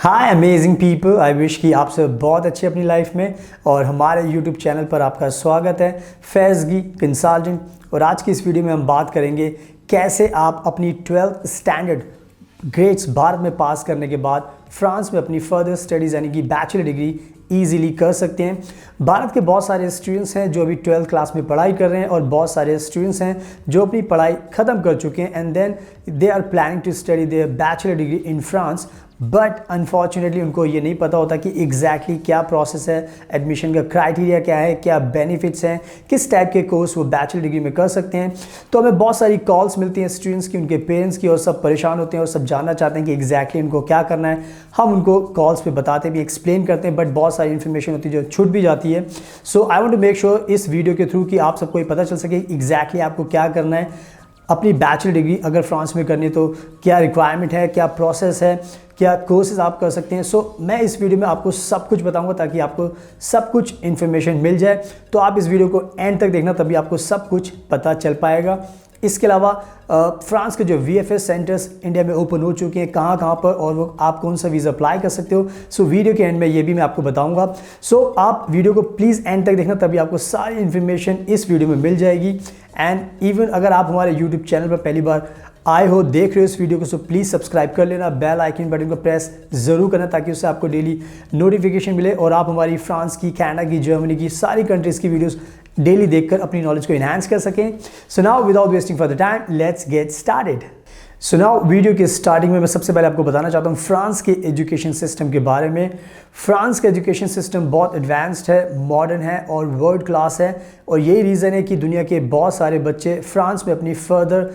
Hi amazing people, I wish कि आप सब बहुत अच्छे अपनी लाइफ में। और हमारे यूट्यूब चैनल पर आपका स्वागत है, फैज़गी कंसल्टेंट। और आज की इस वीडियो में हम बात करेंगे कैसे आप अपनी 12th स्टैंडर्ड ग्रेड्स भारत में पास करने के बाद फ्रांस में अपनी फर्दर स्टडीज़ यानी कि बैचलर डिग्री ईजिली कर सकते हैं। भारत के बहुत सारे स्टूडेंट्स हैं जो अभी 12th क्लास में पढ़ाई कर रहे हैं और बहुत सारे स्टूडेंट्स हैं जो अपनी पढ़ाई ख़त्म कर चुके हैं and then they are planning to study their bachelor degree in France. But unfortunately उनको ये नहीं पता होता कि एग्जैक्टली क्या प्रोसेस है, एडमिशन का क्राइटेरिया क्या है, क्या बेनिफिट्स हैं, किस टाइप के कोर्स वो बैचलर डिग्री में कर सकते हैं। तो हमें बहुत सारी कॉल्स मिलती हैं स्टूडेंट्स की, उनके पेरेंट्स की, और सब परेशान होते हैं और सब जानना चाहते हैं कि एग्जैक्टली उनको क्या करना है। हम उनको कॉल्स पे बताते भी, एक्सप्लेन करते हैं, बट बहुत सारी इन्फॉर्मेशन होती है जो छूट भी जाती है। So I want to make sure इस वीडियो के थ्रू कि आप सबको ये पता चल सके एग्जैक्टली आपको क्या करना है। अपनी बैचलर डिग्री अगर फ्रांस में करनी है तो क्या रिक्वायरमेंट है, क्या प्रोसेस है, क्या कोर्सेज आप कर सकते हैं। सो मैं इस वीडियो में आपको सब कुछ बताऊंगा ताकि आपको सब कुछ इन्फॉर्मेशन मिल जाए। तो आप इस वीडियो को एंड तक देखना, तभी आपको सब कुछ पता चल पाएगा। इसके अलावा फ्रांस के जो VFS सेंटर्स इंडिया में ओपन हो चुके हैं, कहाँ कहाँ पर, और वो आप कौन सा वीज़ा अप्लाई कर सकते हो। सो वीडियो के एंड में ये भी मैं आपको बताऊंगा। सो आप वीडियो को प्लीज़ एंड तक देखना, तभी आपको सारी इन्फॉर्मेशन इस वीडियो में मिल जाएगी। एंड इवन अगर आप हमारे यूट्यूब चैनल पर पहली बार आए हो, देख रहे हो इस वीडियो को, सो प्लीज़ सब्सक्राइब कर लेना, बेल आइकन बटन को प्रेस ज़रूर करना ताकि उससे आपको डेली नोटिफिकेशन मिले और आप हमारी फ्रांस की, कनाडा की, जर्मनी की, सारी कंट्रीज़ की वीडियोस डेली देखकर अपनी नॉलेज को इन्हांस कर सकें। So now without wasting for the time let's get started. So now video के स्टार्टिंग में मैं सबसे पहले आपको बताना चाहता हूँ फ्रांस के एजुकेशन सिस्टम के बारे में। फ्रांस का एजुकेशन सिस्टम बहुत एडवांस्ड है, मॉडर्न है और वर्ल्ड क्लास है। और यही रीज़न है कि दुनिया के बहुत सारे बच्चे फ्रांस में अपनी फर्दर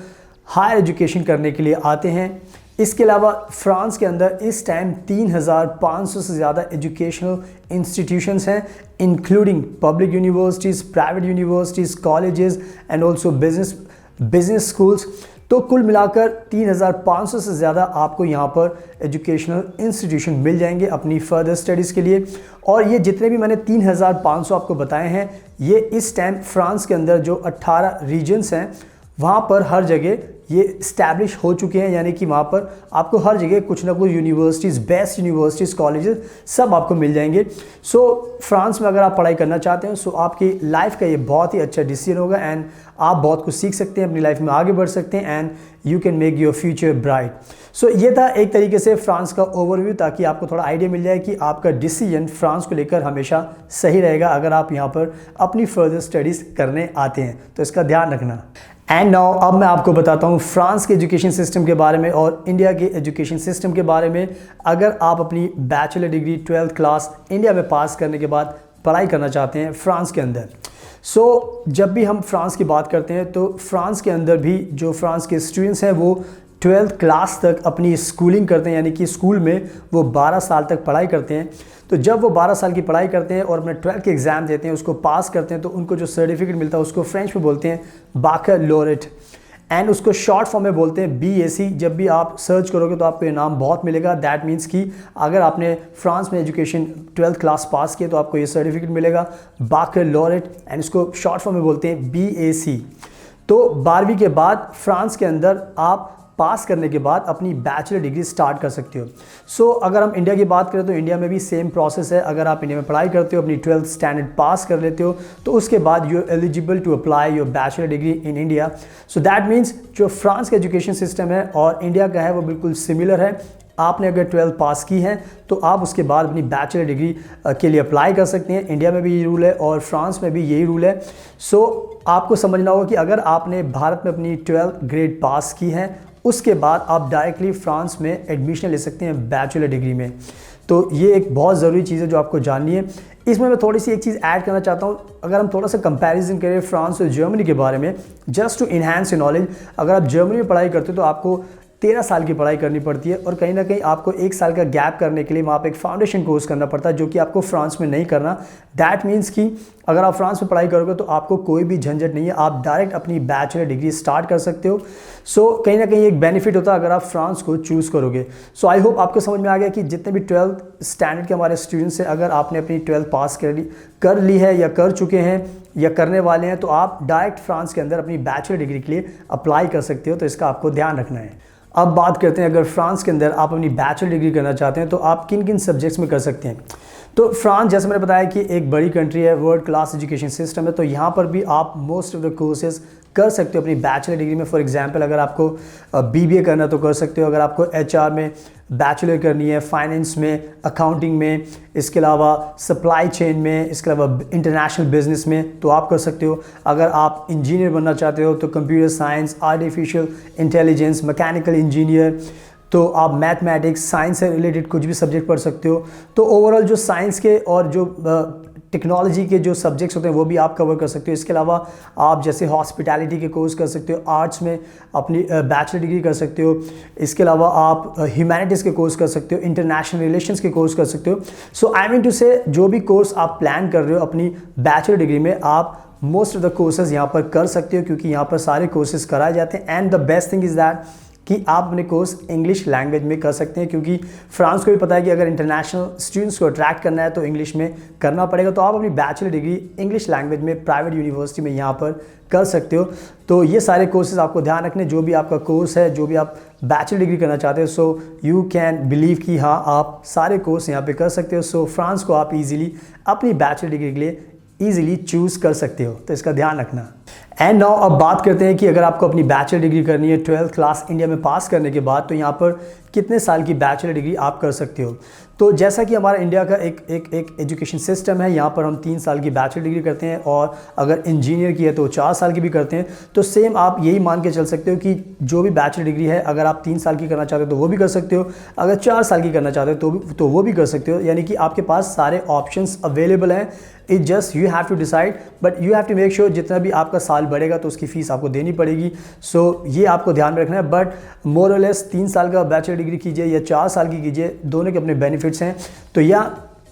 हायर एजुकेशन करने के लिए आते हैं। इसके अलावा फ्रांस के अंदर इस टाइम 3500 से ज़्यादा एजुकेशनल इंस्टीट्यूशंस हैं, including public universities, private universities, colleges and also business schools. तो कुल मिलाकर 3500 से ज़्यादा आपको यहाँ पर एजुकेशनल इंस्टीट्यूशन मिल जाएंगे अपनी फर्दर स्टडीज़ के लिए। और ये जितने भी मैंने 3500 आपको बताए हैं, ये इस टाइम फ्रांस के अंदर जो 18 रीजन्स हैं वहाँ पर हर जगह ये इस्टेब्लिश हो चुके हैं, यानी कि वहाँ पर आपको हर जगह कुछ ना कुछ यूनिवर्सिटीज़, बेस्ट यूनिवर्सिटीज़, कॉलेजेस सब आपको मिल जाएंगे। सो फ्रांस में अगर आप पढ़ाई करना चाहते हैं सो आपकी लाइफ का ये बहुत ही अच्छा डिसीजन होगा एंड आप बहुत कुछ सीख सकते हैं, अपनी लाइफ में आगे बढ़ सकते हैं and you can make your future bright. So ये था एक तरीके से फ्रांस का ओवरव्यू, ताकि आपको थोड़ा आइडिया मिल जाए कि आपका डिसीजन फ्रांस को लेकर हमेशा सही रहेगा अगर आप यहाँ पर अपनी फर्दर स्टडीज़ करने आते हैं, तो इसका ध्यान रखना। एंड नाउ अब मैं आपको बताता हूँ फ्रांस के एजुकेशन सिस्टम के बारे में और इंडिया के एजुकेशन सिस्टम के बारे में। अगर आप अपनी bachelor degree 12th Claas India में पास करने के बाद पढ़ाई करना चाहते हैं फ्रांस के अंदर, सो जब भी हम फ्रांस की बात करते हैं तो फ्रांस के अंदर भी जो फ्रांस के स्टूडेंट्स हैं वो 12th क्लास तक अपनी स्कूलिंग करते हैं, यानी कि स्कूल में वो 12 साल तक पढ़ाई करते हैं। तो जब वो 12 साल की पढ़ाई करते हैं और अपने 12th के एग्ज़ाम देते हैं, उसको पास करते हैं, तो उनको जो सर्टिफिकेट मिलता है उसको फ्रेंच में बोलते हैं बाकलॉरेट एंड उसको शॉर्ट फॉर्म में बोलते हैं BAC। जब भी आप सर्च करोगे तो आपको ये नाम बहुत मिलेगा। दैट मीन्स कि अगर आपने फ्रांस में एजुकेशन 12th क्लास पास किया तो आपको ये सर्टिफिकेट मिलेगा बाकलॉरेट एंड इसको शॉर्ट फॉर्म में बोलते हैं BAC। तो 12वीं के बाद फ्रांस के अंदर आप पास करने के बाद अपनी बैचलर डिग्री स्टार्ट कर सकते हो। सो अगर हम इंडिया की बात करें तो इंडिया में भी सेम प्रोसेस है। अगर आप इंडिया में पढ़ाई करते हो, अपनी 12th स्टैंडर्ड पास कर लेते हो, तो उसके बाद you are eligible to apply your bachelor degree in India. So that means जो फ्रांस का एजुकेशन सिस्टम है और इंडिया का है वो बिल्कुल सिमिलर है। आपने अगर 12th पास की है तो आप उसके बाद अपनी बैचलर डिग्री के लिए अप्लाई कर सकते हैं। इंडिया में भी यही रूल है और फ्रांस में भी यही रूल है। सो आपको समझना होगा कि अगर आपने भारत में अपनी 12th ग्रेड पास की है, उसके बाद आप डायरेक्टली फ्रांस में एडमिशन ले सकते हैं बैचलर डिग्री में। तो ये एक बहुत ज़रूरी चीज़ है जो आपको जाननी है। इसमें मैं थोड़ी सी एक चीज़ ऐड करना चाहता हूँ। अगर हम थोड़ा सा कंपैरिजन करें फ्रांस और जर्मनी के बारे में, just to enhance your knowledge, अगर आप जर्मनी में पढ़ाई करते हो तो आपको 13 साल की पढ़ाई करनी पड़ती है और कहीं ना कहीं आपको 1 साल का गैप करने के लिए वहाँ पे एक फाउंडेशन कोर्स करना पड़ता है, जो कि आपको फ्रांस में नहीं करना। दैट मीन्स कि अगर आप फ्रांस में पढ़ाई करोगे तो आपको कोई भी झंझट नहीं है, आप डायरेक्ट अपनी बैचलर डिग्री स्टार्ट कर सकते हो। सो कहीं ना कहीं एक बेनिफिट होता है अगर आप फ्रांस को चूज़ करोगे। सो आई होप आपको समझ में आ गया कि जितने भी 12th स्टैंडर्ड के हमारे स्टूडेंट्स हैं, अगर आपने अपनी 12th पास कर ली है या कर चुके हैं या करने वाले हैं, तो आप डायरेक्ट फ्रांस के अंदर अपनी बैचलर डिग्री के लिए अप्लाई कर सकते हो। तो इसका आपको ध्यान रखना है। अब बात करते हैं, अगर फ्रांस के अंदर आप अपनी बैचलर डिग्री करना चाहते हैं तो आप किन किन सब्जेक्ट्स में कर सकते हैं। तो फ्रांस, जैसे मैंने बताया कि एक बड़ी कंट्री है, वर्ल्ड क्लास एजुकेशन सिस्टम है, तो यहाँ पर भी आप मोस्ट ऑफ द कोर्सेज कर सकते हो अपनी बैचलर डिग्री में। फॉर एग्जांपल, अगर आपको बीबीए करना है तो कर सकते हो, अगर आपको एचआर में बैचलर करनी है, फाइनेंस में, अकाउंटिंग में, इसके अलावा सप्लाई चेन में, इसके अलावा इंटरनेशनल बिजनेस में, तो आप कर सकते हो। अगर आप इंजीनियर बनना चाहते हो तो computer science, artificial intelligence, mechanical engineer, तो आप मैथमेटिक्स, साइंस से रिलेटेड कुछ भी सब्जेक्ट पढ़ सकते हो। तो ओवरऑल जो साइंस के और जो टेक्नोलॉजी के जो सब्जेक्ट्स होते हैं वो भी आप कवर कर सकते हो। इसके अलावा आप जैसे हॉस्पिटैलिटी के कोर्स कर सकते हो, आर्ट्स में अपनी बैचलर डिग्री कर सकते हो। इसके अलावा आप ह्यूमैनिटीज़ के कोर्स कर सकते हो, इंटरनेशनल रिलेशंस के कोर्स कर सकते हो। सो आई मीन टू से, जो भी कोर्स आप प्लान कर रहे हो अपनी बैचलर डिग्री में, आप मोस्ट ऑफ द कोर्सेज यहाँ पर कर सकते हो, क्योंकि यहाँ पर सारे कोर्सेज कराए जाते हैं। And the best thing is that कि आप अपने कोर्स इंग्लिश लैंग्वेज में कर सकते हैं, क्योंकि फ्रांस को भी पता है कि अगर इंटरनेशनल स्टूडेंट्स को अट्रैक्ट करना है तो इंग्लिश में करना पड़ेगा। तो आप अपनी बैचलर डिग्री इंग्लिश लैंग्वेज में प्राइवेट यूनिवर्सिटी में यहाँ पर कर सकते हो। तो ये सारे कोर्सेज आपको ध्यान रखने, जो भी आपका कोर्स है, जो भी आप बैचलर डिग्री करना चाहते हो, सो यू कैन बिलीव कि हाँ, आप सारे कोर्स यहाँ पे कर सकते हो। सो फ्रांस को आप इजीली अपनी बैचलर डिग्री के लिए ईजिली चूज़ कर सकते हो, तो इसका ध्यान रखना। एंड नाउ अब बात करते हैं कि अगर आपको अपनी बैचलर डिग्री करनी है 12th क्लास इंडिया में पास करने के बाद, तो यहाँ पर कितने साल की बैचलर डिग्री आप कर सकते हो। तो जैसा कि हमारा इंडिया का एक एजुकेशन सिस्टम है, यहाँ पर हम 3 साल की बैचलर डिग्री करते हैं, और अगर इंजीनियर की है तो 4 साल की भी करते हैं। तो सेम आप यही मान के चल सकते हो कि जो भी बैचलर डिग्री है, अगर आप 3 साल की करना चाहते हो तो वो भी कर सकते हो, अगर 4 साल की करना चाहते हो तो वो भी कर सकते हो। यानी कि आपके पास सारे ऑप्शंस अवेलेबल हैं। It just you have to decide, but you have to make sure जितना भी आपका साल बढ़ेगा तो उसकी फ़ीस आपको देनी पड़ेगी। सो ये आपको ध्यान में रखना है। बट मोर और लेस 3 साल का बैचलर डिग्री कीजिए या 4 साल की कीजिए, दोनों के अपने बेनिफिट्स हैं। तो या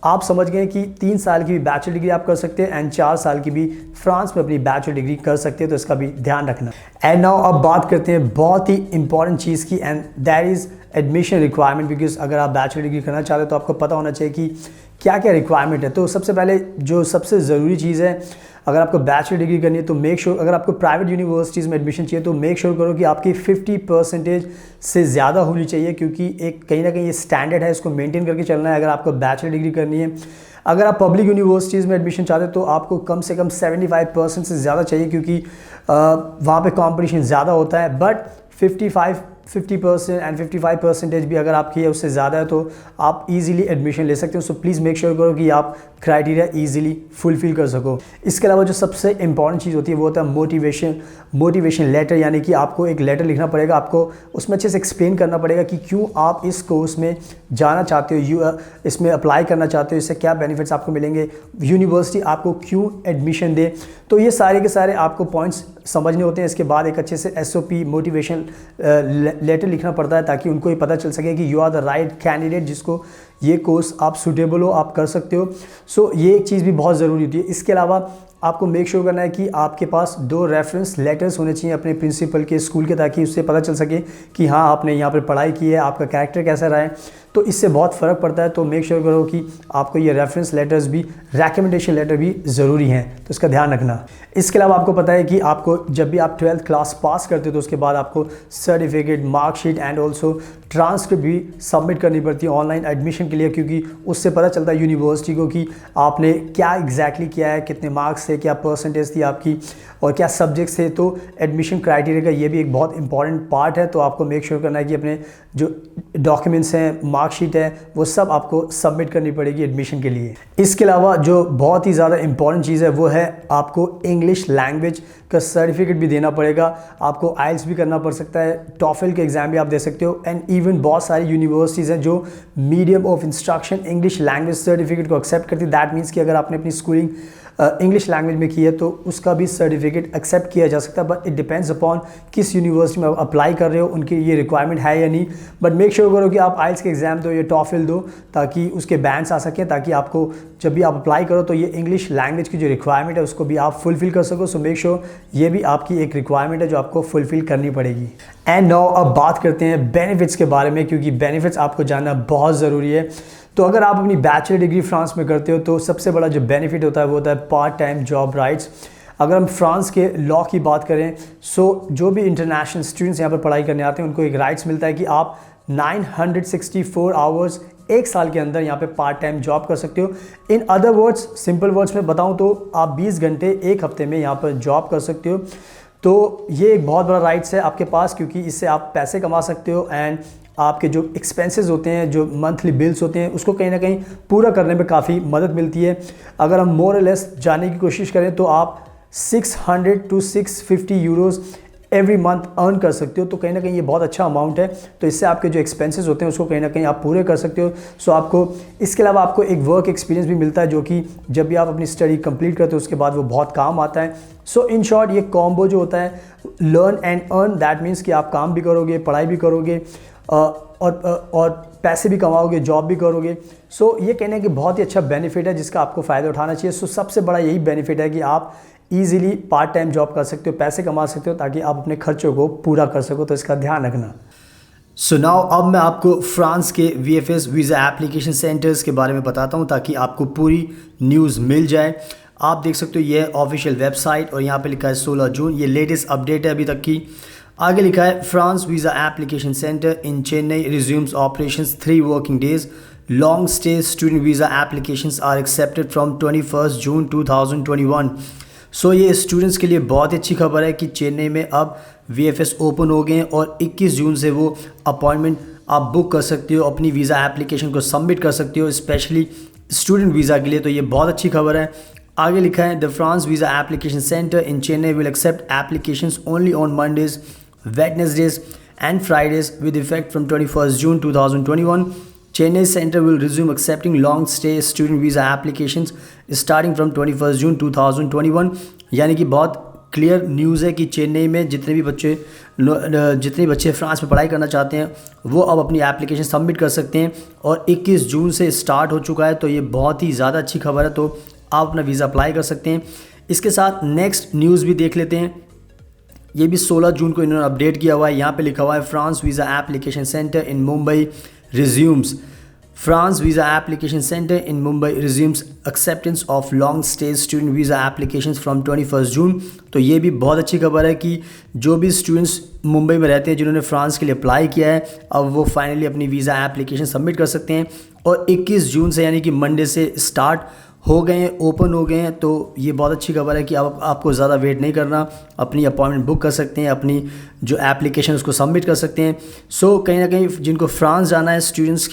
आप समझ गए कि 3 साल की भी बैचलर डिग्री आप कर सकते हैं एंड 4 साल की भी फ्रांस में अपनी बैचलर डिग्री कर सकते हैं, तो इसका भी ध्यान रखना। एंड नाउ अब बात करते हैं बहुत ही इंपॉर्टेंट चीज़ की, and that is admission requirement. Because अगर आप बैचलर डिग्री करना चाहते हो तो आपको पता होना चाहिए कि क्या क्या रिक्वायरमेंट है। तो सबसे पहले जो सबसे ज़रूरी चीज़ है, अगर आपको बैचलर डिग्री करनी है तो मेक श्योर, अगर आपको प्राइवेट यूनिवर्सिटीज़ में एडमिशन चाहिए तो मेक श्योर करो कि आपकी 50% से ज़्यादा होनी चाहिए, क्योंकि एक कहीं ना कहीं ये स्टैंडर्ड है, इसको मेंटेन करके चलना है अगर आपको बैचलर डिग्री करनी है। अगर आप पब्लिक यूनिवर्सिटीज़ में एडमिशन चाहते हो तो आपको कम से कम 75% से ज़्यादा चाहिए, क्योंकि वहाँ पे कंपटीशन ज़्यादा होता है। बट 50% एंड 55% भी अगर आपकी है उससे ज़्यादा है तो आप इजीली एडमिशन ले सकते हो। सो प्लीज़ मेक श्योर करो कि आप क्राइटेरिया इजीली फुलफिल कर सको। इसके अलावा जो सबसे इंपॉर्टेंट चीज़ होती है वो होता है मोटिवेशन लेटर, यानी कि आपको एक लेटर लिखना पड़ेगा, आपको उसमें अच्छे से एक्सप्लेन करना पड़ेगा कि क्यों आप इस कोर्स में जाना चाहते हो, इसमें अप्लाई करना चाहते हो, इससे क्या बेनिफिट्स आपको मिलेंगे, यूनिवर्सिटी आपको क्यों एडमिशन दे। तो ये सारे के सारे आपको पॉइंट्स समझने होते हैं। इसके बाद एक अच्छे से SOP मोटिवेशन लेटर लिखना पड़ता है, ताकि उनको ये पता चल सके कि you are the right candidate, जिसको ये कोर्स आप सूटेबल हो, आप कर सकते हो। सो ये एक चीज़ भी बहुत ज़रूरी होती है। इसके अलावा आपको मेक श्योर करना है कि आपके पास 2 रेफरेंस लेटर्स होने चाहिए अपने प्रिंसिपल के, स्कूल के, ताकि उससे पता चल सके कि हाँ आपने यहाँ पर पढ़ाई की है, आपका कैरेक्टर कैसा रहा है। तो इससे बहुत फ़र्क पड़ता है। तो मेक श्योर करो कि आपको ये रेफरेंस लेटर्स भी, रिकमेंडेशन लेटर भी ज़रूरी हैं, तो इसका ध्यान रखना। इसके अलावा आपको पता है कि आपको जब भी आप 12th क्लास पास करते हो तो उसके बाद आपको certificate, marksheet and also transcript भी सबमिट करनी पड़ती है ऑनलाइन एडमिशन के लिए, क्योंकि उससे पता चलता है यूनिवर्सिटी को कि आपने क्या एग्जैक्टली किया है, कितने मार्क्स थे, क्या परसेंटेज थी आपकी और क्या सब्जेक्ट्स थे। तो एडमिशन क्राइटेरिया का ये भी एक बहुत इंपॉर्टेंट पार्ट है। तो आपको मेक श्योर करना है कि अपने जो डॉक्यूमेंट्स हैं, मार्कशीट है, वो सब आपको सबमिट करनी पड़ेगी एडमिशन के लिए। इसके अलावा जो बहुत ही ज़्यादा इंपॉर्टेंट चीज़ है वो है आपको इंग्लिश लैंग्वेज का सर्टिफिकेट भी देना पड़ेगा। आपको आइल्स भी करना पड़ सकता है, टॉफल के एग्ज़ाम भी आप दे सकते हो। एंड इवन बहुत सारी यूनिवर्सिटीज़ हैं जो medium of instruction English language certificate को एक्सेप्ट करती है। दैट मीन्स कि अगर आपने अपनी स्कूलिंग इंग्लिश लैंग्वेज में की है तो उसका भी सर्टिफिकेट एक्सेप्ट किया जा सकता है। बट इट डिपेंड्स अपॉन किस यूनिवर्सिटी में आप अप्लाई कर रहे हो, उनकी ये रिक्वायरमेंट है या नहीं। बट मेक श्योर करो कि आप आइल्स के एग्ज़ाम दो या टॉफल दो, ताकि उसके बैंड्स आ सकें, ताकि आपको जब भी आप अप्लाई करो तो ये इंग्लिश लैंग्वेज की जो रिक्वायरमेंट है उसको भी आप फुलफिल कर सको। सो मेक श्योर ये भी आपकी एक रिक्वायरमेंट है जो आपको फुलफिल करनी पड़ेगी। एंड नाउ अब बात करते हैं बेनिफिट्स के बारे में, क्योंकि बेनिफिट्स आपको जानना बहुत ज़रूरी है। तो अगर आप अपनी बैचलर डिग्री फ्रांस में करते हो तो सबसे बड़ा जो बेनिफिट होता है वो होता है पार्ट टाइम जॉब राइट्स। अगर हम फ्रांस के लॉ की बात करें, सो जो भी इंटरनेशनल स्टूडेंट्स यहाँ पर पढ़ाई करने आते हैं उनको एक राइट्स मिलता है कि आप 964 आवर्स एक साल के अंदर यहाँ पे पार्ट टाइम जॉब कर सकते हो। In other words, simple words में बताऊँ तो आप 20 घंटे एक हफ्ते में यहाँ पर जॉब कर सकते हो। तो ये एक बहुत बड़ा राइट्स है आपके पास, क्योंकि इससे आप पैसे कमा सकते हो एंड आपके जो एक्सपेंसेस होते हैं, जो मंथली बिल्स होते हैं, उसको कहीं ना कहीं पूरा करने में काफ़ी मदद मिलती है। अगर हम मोर और लेस जाने की कोशिश करें तो आप 600 to 650 euros every month earn कर सकते हो। तो कहीं ना कहीं ये बहुत अच्छा अमाउंट है। तो इससे आपके जो एक्सपेंसेस होते हैं उसको कहीं ना कहीं आप पूरे कर सकते हो। सो आपको इसके अलावा आपको एक वर्क एक्सपीरियंस भी मिलता है, जो कि जब भी आप अपनी स्टडी कंप्लीट करते हो उसके बाद वो बहुत काम आता है। सो इन शॉर्ट ये कॉम्बो जो होता है learn and earn, that means कि आप काम भी करोगे, पढ़ाई भी करोगे और पैसे भी कमाओगे, जॉब भी करोगे। सो ये कहने की बहुत ही अच्छा बेनिफिट है जिसका आपको फ़ायदा उठाना चाहिए। सो सबसे बड़ा यही बेनिफिट है कि आप ईजिली पार्ट टाइम जॉब कर सकते हो, पैसे कमा सकते हो, ताकि आप अपने खर्चों को पूरा कर सको। तो इसका ध्यान रखना। सो नाउ अब मैं आपको फ्रांस के VFS वीज़ा एप्लीकेशन सेंटर्स के बारे में बताता हूँ ताकि आपको पूरी न्यूज़ मिल जाए। आप देख सकते हो ये ऑफिशियल वेबसाइट और यहाँ पे लिखा है 16 जून, ये लेटेस्ट अपडेट है अभी तक की। आगे लिखा है France visa application centre in Chennai resumes operations 3 working days. Long stay student visa applications are accepted from 21 June 2021। So ये स्टूडेंट्स के लिए बहुत अच्छी खबर है कि चेन्नई में अब VFS ओपन हो गए हैं और 21 जून से वो अपॉइंटमेंट आप बुक कर सकते हो, अपनी वीज़ा एप्लीकेशन को सबमिट कर सकते हो, स्पेशली स्टूडेंट वीज़ा के लिए। तो ये बहुत अच्छी खबर है। आगे लिखा है the France visa application centre in Chennai will accept applications only on Mondays, Wednesdays and Fridays with effect from 21 June 2021। Chennai Center will resume accepting long-stay student visa applications starting from 21 June 2021। यानी कि बहुत clear news है कि चेन्नई में जितने बच्चे France में पढ़ाई करना चाहते हैं वो अब अपनी एप्लीकेशन सबमिट कर सकते हैं और 21 जून से स्टार्ट हो चुका है। तो ये बहुत ही ज़्यादा अच्छी खबर है। तो आप अपना वीज़ा अप्लाई कर सकते हैं। इसके साथ नेक्स्ट न्यूज़ भी देख लेते हैं। ये भी 16 जून को इन्होंने अपडेट किया हुआ है। यहाँ पे लिखा हुआ है France visa application centre in Mumbai resumes France visa application center in Mumbai resumes acceptance of long stay student visa applications from 21 जून। तो ये भी बहुत अच्छी खबर है कि जो भी स्टूडेंट्स मुंबई में रहते हैं जिन्होंने फ्रांस के लिए अप्लाई किया है, अब वो फाइनली अपनी वीज़ा एप्लीकेशन सबमिट कर सकते हैं और 21 जून से यानी कि मंडे से स्टार्ट हो गए हैं, ओपन हो गए हैं। तो ये बहुत अच्छी खबर है कि आपको ज़्यादा वेट नहीं करना, अपनी अपॉइंटमेंट बुक कर सकते हैं, अपनी जो एप्लीकेशन उसको सबमिट कर सकते हैं। सो कहीं ना कहीं जिनको फ्रांस जाना है, स्टूडेंट्स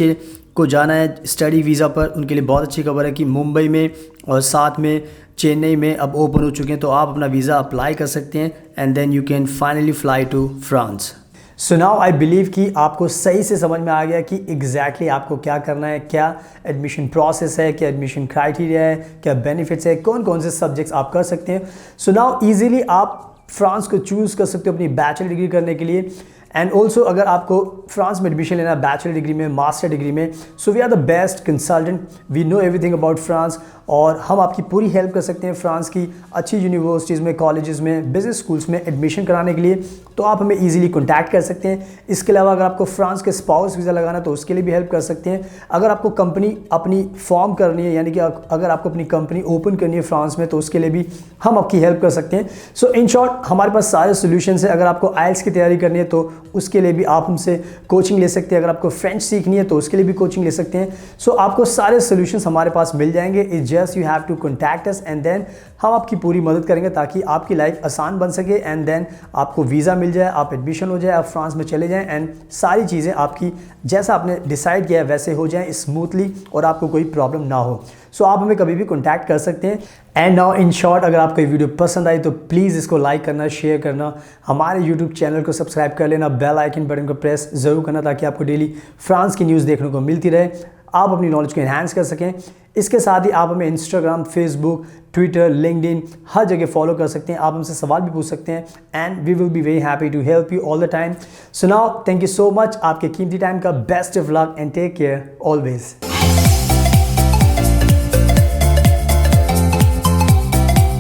को जाना है स्टडी वीज़ा पर, उनके लिए बहुत अच्छी खबर है कि मुंबई में और साथ में चेन्नई में अब ओपन हो चुके हैं। तो आप अपना वीज़ा अप्लाई कर सकते हैं and then you can finally fly to France. So now I believe कि आपको सही से समझ में आ गया कि एग्जैक्टली आपको क्या करना है, क्या एडमिशन प्रोसेस है, क्या एडमिशन क्राइटेरिया है, क्या बेनिफिट्स है, कौन कौन से सब्जेक्ट्स आप कर सकते हैं। सो नाउ ईजिली आप फ्रांस को चूज़ कर सकते हो अपनी बैचलर डिग्री करने के लिए। एंड ऑल्सो अगर आपको फ्रांस में एडमिशन लेना है बैचलर डिग्री में, मास्टर डिग्री में, so we are the best consultant, we know everything about France और हम आपकी पूरी हेल्प कर सकते हैं फ्रांस की अच्छी यूनिवर्सिटीज़ में, कॉलेजेस में, बिजनेस स्कूल्स में एडमिशन कराने के लिए। तो आप हमें ईजिली कॉन्टैक्ट कर सकते हैं। इसके अलावा अगर आपको फ्रांस के स्पाउस वीज़ा लगाना है तो उसके लिए भी हेल्प कर सकते हैं। अगर आपको कंपनी अपनी फॉर्म करनी है, यानी कि अगर आपको अपनी कंपनी ओपन करनी है फ्रांस में, तो उसके लिए भी हम आपकी हेल्प कर सकते हैं। सो इन शॉर्ट हमारे पास सारे सोल्यूशंस हैं। अगर आपको IELTS की तैयारी करनी है तो उसके लिए भी आप हमसे कोचिंग ले सकते हैं। अगर आपको फ्रेंच सीखनी है तो उसके लिए भी कोचिंग ले सकते हैं। सो आपको सारे सोल्यूशंस हमारे पास मिल जाएंगे। It's just you have to contact us and then हम आपकी पूरी मदद करेंगे ताकि आपकी लाइफ आसान बन सके एंड देन आपको वीज़ा मिल जाए, आप एडमिशन हो जाए, आप फ्रांस में चले जाएं एंड सारी चीज़ें आपकी जैसा आपने डिसाइड किया है वैसे हो जाएं स्मूथली और आपको कोई प्रॉब्लम ना हो। सो आप हमें कभी भी कॉन्टैक्ट कर सकते हैं। एंड नाउ इन शॉर्ट अगर आपको ये वीडियो पसंद आई तो प्लीज़ इसको लाइक करना, शेयर करना, हमारे यूट्यूब चैनल को सब्सक्राइब कर लेना, बेल आइकन बटन को प्रेस ज़रूर करना ताकि आपको डेली फ्रांस की न्यूज़ देखने को मिलती रहे, आप अपनी नॉलेज को एनहांस कर सकें। इसके साथ ही आप हमें इंस्टाग्राम, फेसबुक, ट्विटर, लिंक्डइन हर जगह फॉलो कर सकते हैं। आप हमसे सवाल भी पूछ सकते हैं and we will be very happy to help you all the time. So now thank you so much. आपके कीमती टाइम का best of luck and take care always.